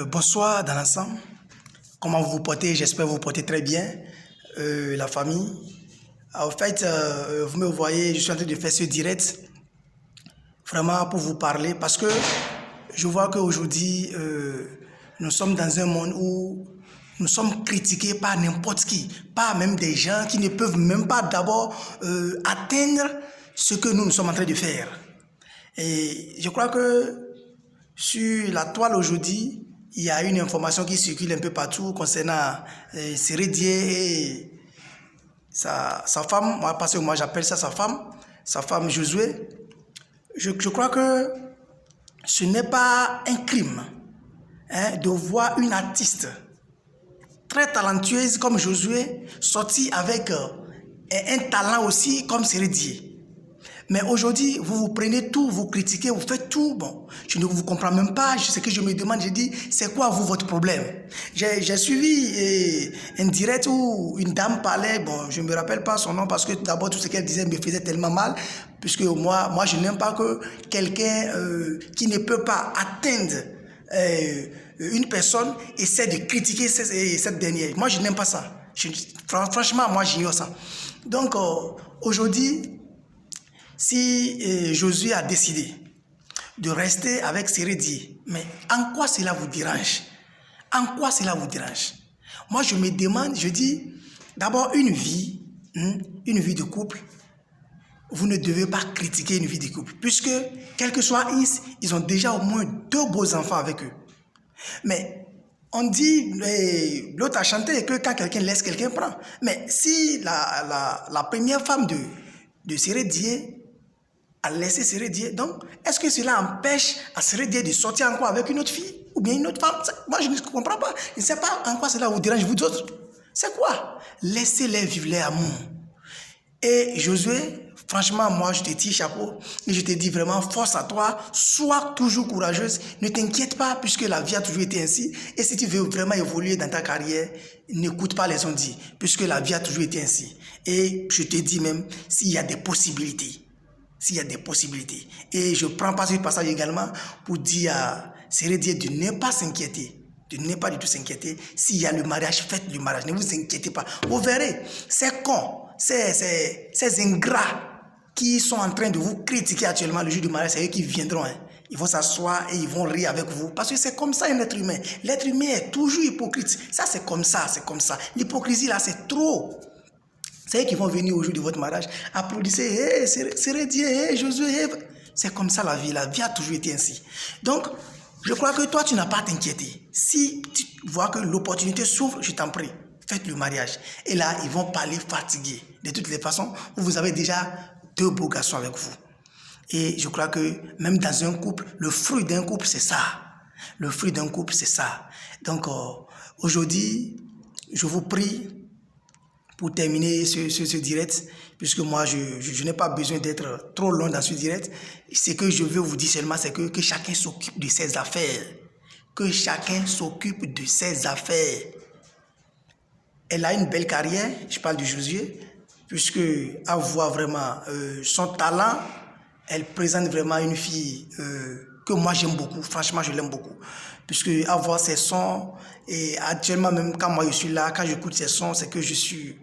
Bonsoir dans l'ensemble. Comment vous vous portez? J'espère vous vous portez très bien. La famille. En fait, vous me voyez, je suis en train de faire ce direct vraiment pour vous parler parce que je vois qu'aujourd'hui, nous sommes dans un monde où nous sommes critiqués par n'importe qui, par même des gens qui ne peuvent même pas d'abord atteindre ce que nous sommes en train de faire. Et je crois que sur la toile aujourd'hui, il y a une information qui circule un peu partout concernant Siré Dié et sa femme, parce que moi j'appelle ça sa femme Josué. Je crois que ce n'est pas un crime de voir une artiste très talentueuse comme Josué sortir avec un talent aussi comme Siré Dié. Mais aujourd'hui, vous prenez tout, vous critiquez, vous faites tout. Bon, je ne vous comprends même pas. Ce que je me demande, je dis, c'est quoi vous, votre problème? J'ai suivi un direct où une dame parlait, bon, je ne me rappelle pas son nom parce que d'abord tout ce qu'elle disait me faisait tellement mal, puisque moi je n'aime pas que quelqu'un qui ne peut pas atteindre une personne essaie de critiquer cette dernière. Moi, je n'aime pas ça. Franchement, moi, j'ignore ça. Donc, aujourd'hui, si Josué a décidé de rester avec Siré Dié, mais en quoi cela vous dérange? En quoi cela vous dérange? Moi, je me demande, je dis, d'abord, une vie de couple, vous ne devez pas critiquer une vie de couple, puisque, quel que soit ils ont déjà au moins 2 beaux enfants avec eux. Mais on dit, l'autre a chanté que quand quelqu'un laisse, quelqu'un prend. Mais si la première femme de Siré Dié a laissé Siré Dié, donc est-ce que cela empêche à Siré Dié de sortir encore avec une autre fille ou bien une autre femme? Moi, je ne comprends pas. Je ne sais pas en quoi cela vous dérange, vous autres. C'est quoi? Laissez-les vivre leur amour. Et Josué, franchement, moi, je te tire chapeau et je te dis vraiment, force à toi, sois toujours courageuse, ne t'inquiète pas puisque la vie a toujours été ainsi. Et si tu veux vraiment évoluer dans ta carrière, n'écoute pas les on-dit puisque la vie a toujours été ainsi. Et je te dis même, s'il y a des possibilités, Et je prends pas ce passage également pour dire à Siré Dié de ne pas s'inquiéter. De ne pas du tout s'inquiéter. S'il y a le mariage, faites le mariage. Ne vous inquiétez pas. Vous verrez, ces cons, ces ingrats qui sont en train de vous critiquer actuellement le jour du mariage, c'est eux qui viendront. Ils vont s'asseoir et ils vont rire avec vous. Parce que c'est comme ça un être humain. L'être humain est toujours hypocrite. Ça, c'est comme ça. L'hypocrisie, là, c'est trop. C'est eux qui vont venir au jour de votre mariage, applaudissez, hey, Siré Dié, hey, Josué, hey. C'est comme ça la vie a toujours été ainsi. Donc, je crois que toi, tu n'as pas à t'inquiéter. Si tu vois que l'opportunité s'ouvre, je t'en prie, faites le mariage. Et là, ils vont parler fatigués. De toutes les façons, vous avez déjà 2 beaux garçons avec vous. Et je crois que même dans un couple, le fruit d'un couple, c'est ça. Le fruit d'un couple, c'est ça. Donc, aujourd'hui, je vous prie, pour terminer ce direct, puisque moi, je n'ai pas besoin d'être trop long dans ce direct. Ce que je veux vous dire seulement, c'est que chacun s'occupe de ses affaires. Que chacun s'occupe de ses affaires. Elle a une belle carrière, je parle de Josué, puisque à voir vraiment son talent, elle présente vraiment une fille que moi j'aime beaucoup, franchement je l'aime beaucoup. Puisque à voir ses sons, et actuellement même quand moi je suis là, quand j'écoute ses sons, c'est que je suis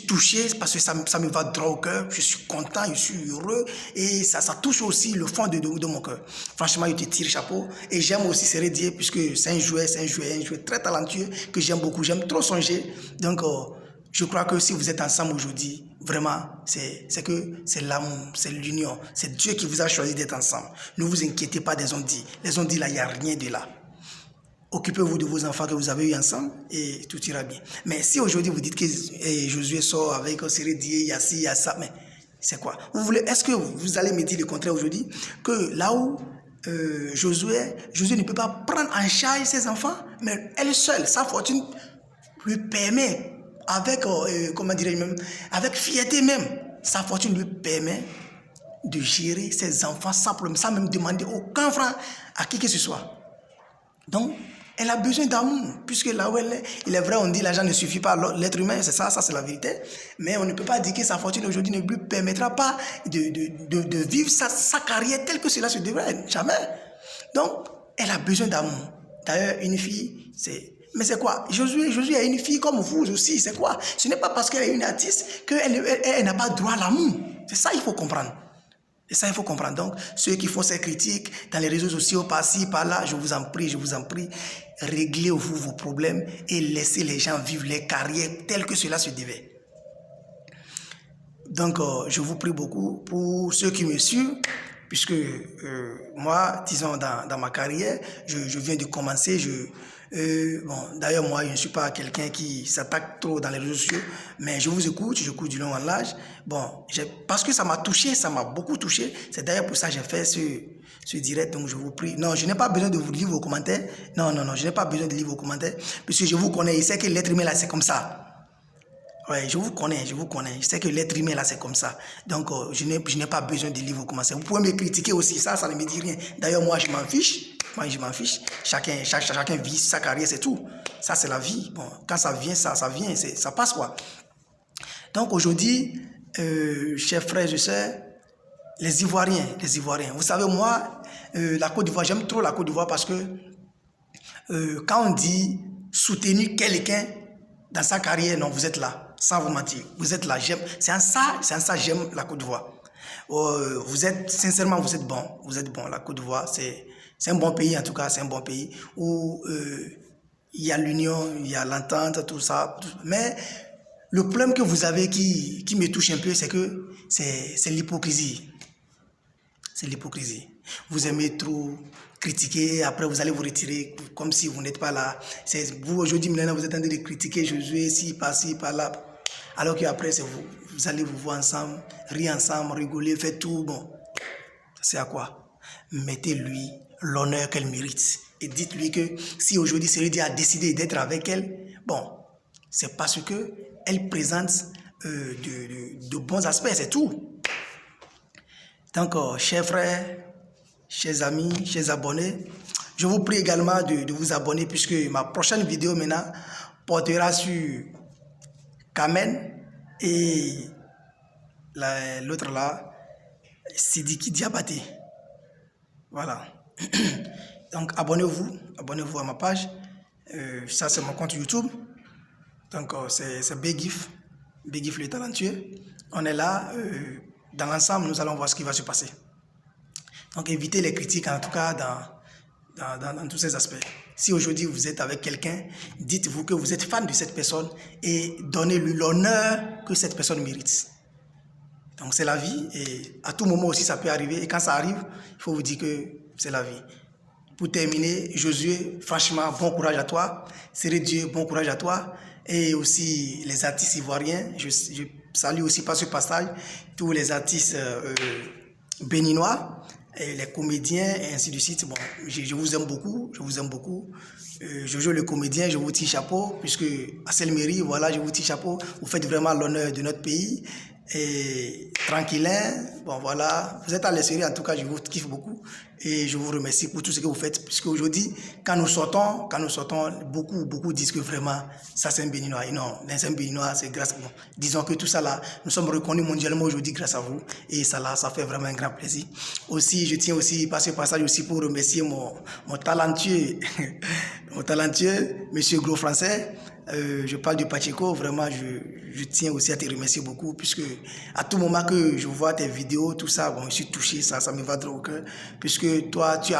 touché parce que ça me va droit au cœur, je suis content, je suis heureux et ça touche aussi le fond de mon cœur. Franchement, je te tire chapeau et j'aime aussi Siré Dié puisque c'est un joueur très talentueux que j'aime beaucoup, j'aime trop son jeu. Donc, je crois que si vous êtes ensemble aujourd'hui, vraiment, c'est que c'est l'amour, c'est l'union, c'est Dieu qui vous a choisi d'être ensemble. Ne vous inquiétez pas des on-dit. Les on-dit là, il n'y a rien de là. Occupez-vous de vos enfants que vous avez eu ensemble et tout ira bien. Mais si aujourd'hui vous dites que Josué sort avec Siré Dié, il y a ci, il y a ça, mais c'est quoi? Est-ce que vous allez me dire le contraire aujourd'hui? Que là où Josué ne peut pas prendre en charge ses enfants, mais elle seule, sa fortune lui permet, avec, comment dirais-je même, avec fierté même, sa fortune lui permet de gérer ses enfants sans problème, sans même demander aucun franc à qui que ce soit. Donc, elle a besoin d'amour, puisque là où elle est, il est vrai, on dit l'argent ne suffit pas à l'être humain, c'est ça c'est la vérité, mais on ne peut pas dire que sa fortune aujourd'hui ne lui permettra pas de vivre sa carrière telle que cela se devrait, jamais. Donc, elle a besoin d'amour. D'ailleurs, une fille, c'est... Mais c'est quoi? Josué est une fille comme vous aussi, c'est quoi? Ce n'est pas parce qu'elle est une artiste qu'elle n'a pas droit à l'amour. C'est ça il faut comprendre. Et ça, il faut comprendre. Donc, ceux qui font ces critiques dans les réseaux sociaux, par-ci, par-là, je vous en prie, réglez-vous vos problèmes et laissez les gens vivre les carrières telles que cela se devait. Donc, je vous prie beaucoup pour ceux qui me suivent, puisque moi, disons, dans ma carrière, je viens de commencer, bon, d'ailleurs, moi, je ne suis pas quelqu'un qui s'attaque trop dans les réseaux sociaux, mais je vous écoute, j'écoute du long en large. Bon, parce que ça m'a touché, ça m'a beaucoup touché. C'est d'ailleurs pour ça que j'ai fait ce direct, donc je vous prie. Non, je n'ai pas besoin de vous lire vos commentaires. Non, je n'ai pas besoin de lire vos commentaires, puisque je vous connais, je sais que l'être humain, là, c'est comme ça. Ouais, je vous connais. Je sais que l'être humain, là, c'est comme ça. Donc, je n'ai pas besoin de lire vos commentaires. Vous pouvez me critiquer aussi, ça ne me dit rien. D'ailleurs, moi, je m'en fiche. Chacun vit sa carrière, c'est tout. Ça, c'est la vie. Bon, quand ça vient, ça vient. Ça passe, quoi. Donc, aujourd'hui, chers frères et sœurs, les Ivoiriens. Vous savez, moi, la Côte d'Ivoire, j'aime trop la Côte d'Ivoire parce que quand on dit soutenir quelqu'un dans sa carrière, non, vous êtes là. Sans vous mentir, vous êtes là. C'est en ça j'aime la Côte d'Ivoire. Sincèrement, vous êtes bon. La Côte d'Ivoire, c'est un bon pays, en tout cas, c'est un bon pays où il y a l'union, il y a l'entente, tout ça. Mais le problème que vous avez qui me touche un peu, c'est que c'est l'hypocrisie. C'est l'hypocrisie. Vous aimez trop critiquer, après vous allez vous retirer comme si vous n'êtes pas là. Vous, aujourd'hui, maintenant, vous êtes en train de critiquer Josué, ci, par là. Alors qu'après, c'est vous allez vous voir ensemble, rire ensemble, rigoler, faire tout. Bon, c'est à quoi? Mettez-lui l'honneur qu'elle mérite. Et dites-lui que si aujourd'hui Cérédia a décidé d'être avec elle, bon, c'est parce qu'elle présente de bons aspects, c'est tout. Donc, chers frères, chers amis, chers abonnés, je vous prie également de vous abonner puisque ma prochaine vidéo maintenant portera sur Kamen et l'autre là, Sidiki Diabaté. Voilà. Donc, abonnez-vous à ma page. Ça, c'est mon compte YouTube. Donc, c'est Begif le talentueux. On est là. Dans l'ensemble, nous allons voir ce qui va se passer. Donc, évitez les critiques, en tout cas, dans tous ces aspects. Si aujourd'hui, vous êtes avec quelqu'un, dites-vous que vous êtes fan de cette personne et donnez-lui l'honneur que cette personne mérite. Donc, c'est la vie et à tout moment aussi, ça peut arriver. Et quand ça arrive, il faut vous dire que c'est la vie. Pour terminer, Josué, franchement, bon courage à toi. Dieu, bon courage à toi. Et aussi les artistes ivoiriens. Je salue aussi par ce passage tous les artistes béninois, et les comédiens et ainsi de suite. Bon, je vous aime beaucoup. Jojo le comédien, je vous tire chapeau, puisque à Selmery, voilà, je vous tire chapeau. Vous faites vraiment l'honneur de notre pays. Et tranquillin, bon voilà, vous êtes à l'espace, en tout cas je vous kiffe beaucoup et je vous remercie pour tout ce que vous faites, puisque aujourd'hui quand nous sortons, beaucoup disent que vraiment ça c'est un Béninois. Et non, c'est un Béninois, c'est grâce à vous. Disons que tout ça là, nous sommes reconnus mondialement aujourd'hui grâce à vous et ça là, ça fait vraiment un grand plaisir. Aussi, je tiens aussi par ce passage aussi pour remercier mon talentueux, monsieur Gros Français. Je parle de Pacheco, vraiment je tiens aussi à te remercier beaucoup, puisque à tout moment que je vois tes vidéos, tout ça, bon, je suis touché, ça me va droit au cœur, puisque toi tu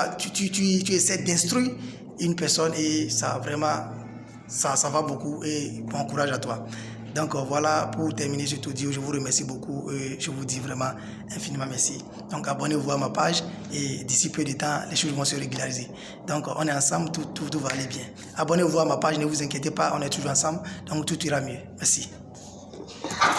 essaies d'instruire une personne et ça vraiment, ça va beaucoup et bon courage à toi. Donc voilà, pour terminer ce audio, je vous remercie beaucoup et je vous dis vraiment infiniment merci. Donc abonnez-vous à ma page et d'ici peu de temps, les choses vont se régulariser. Donc on est ensemble, tout va aller bien. Abonnez-vous à ma page, ne vous inquiétez pas, on est toujours ensemble, donc tout ira mieux. Merci.